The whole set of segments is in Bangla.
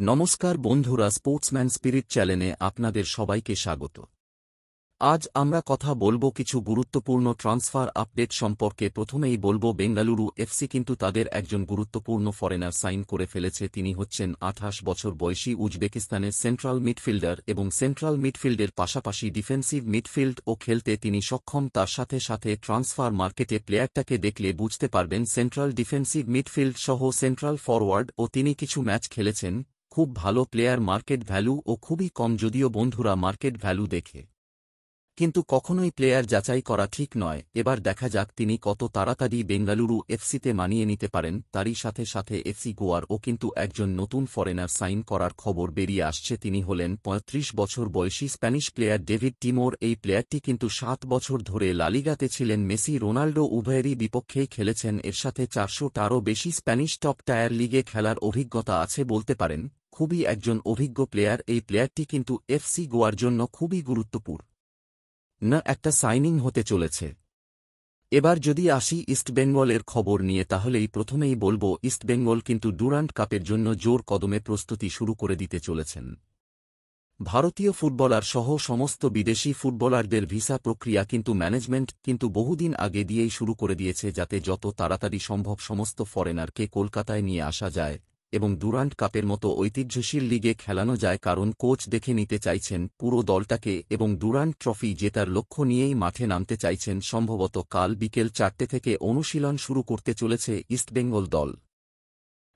নমস্কার বন্ধুরা, স্পোর্টসম্যান স্পিরিট চ্যানেলে আপনাদের সবাইকে স্বাগত। আজ আমরা কথা বলবো কিছু গুরুত্বপূর্ণ ট্রান্সফার আপডেট সম্পর্কে। প্রথমেই বলবো বেঙ্গালুরু এফসি কিন্তু তাদের একজন গুরুত্বপূর্ণ ফরেনার সাইন করে ফেলেছে। তিনি হচ্ছেন 28 বছর বয়সী উজবেকিস্তানের সেন্ট্রাল মিডফিল্ডার এবং সেন্ট্রাল মিডফিল্ডের পাশাপাশি ডিফেন্সিভ মিডফিল্ড ও খেলতে তিনি সক্ষম। তার সাথে সাথে ট্রান্সফার মার্কেটে প্লেয়ারটাকে দেখলে বুঝতে পারবেন সেন্ট্রাল ডিফেন্সিভ মিডফিল্ড সহ সেন্ট্রাল ফরওয়ার্ড ও তিনি কিছু ম্যাচ খেলেছেন। খুব ভালো প্লেয়ার, মার্কেট ভ্যালু ও খুবই কম। যদিও বন্ধুরা মার্কেট ভ্যালু দেখে কিন্তু কখনোই প্লেয়ার যাচাই করা ঠিক নয়। এবার দেখা যাক তিনি কত তাড়াতাড়ি বেঙ্গালুরু এফসিতে মানিয়ে নিতে পারেন। তারই সাথে সাথে এফসি গোয়ার ও কিন্তু একজন নতুন ফরেনার সাইন করার খবর বেরিয়ে আসছে। তিনি হলেন 35 বছর বয়সী স্প্যানিশ প্লেয়ার ডেভিড টিমোর। এই প্লেয়ারটি কিন্তু 7 বছর ধরে লালিগাতে ছিলেন। মেসি, রোনাল্ডো উভয়েরই বিপক্ষেই খেলেছেন। এর সাথে 400টারও বেশি স্প্যানিশ টপ টায়ার লিগে খেলার অভিজ্ঞতা আছে বলতে পারেন। খুবই একজন অভিজ্ঞ প্লেয়ার। এই প্লেয়ারটি কিন্তু এফসি গোয়ার জন্য খুবই গুরুত্বপূর্ণ একটা সাইনিং হতে চলেছে। এবার যদি আসি ইস্টবেঙ্গলের খবর নিয়ে, তাহলেই প্রথমেই বলব ইস্টবেঙ্গল কিন্তু ডুরান্ট কাপের জন্য জোর কদমে প্রস্তুতি শুরু করে দিতে চলেছেন। ভারতীয় ফুটবলার সহ সমস্ত বিদেশি ফুটবলারদের ভিসা প্রক্রিয়া কিন্তু ম্যানেজমেন্ট কিন্তু বহুদিন আগে দিয়েই শুরু করে দিয়েছে, যাতে যত তাড়াতাড়ি সম্ভব সমস্ত ফরেনারকে কলকাতায় নিয়ে আসা যায় এবং ডুরান্ট কাপের মতো ঐতিহ্যশীল লিগে খেলানো যায়। কারণ কোচ দেখে নিতে চাইছেন পুরো দলটাকে এবং ডুরান্ট ট্রফি জেতার লক্ষ্য নিয়েই মাঠে নামতে চাইছেন। সম্ভবত কাল বিকেল 4টে থেকে অনুশীলন শুরু করতে চলেছে ইস্টবেঙ্গল দল।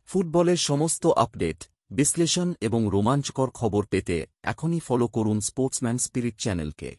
ফুটবলের সমস্ত আপডেট, বিশ্লেষণ এবং রোমাঞ্চকর খবর পেতে এখনই ফলো করুন স্পোর্টসম্যান স্পিরিট চ্যানেলকে।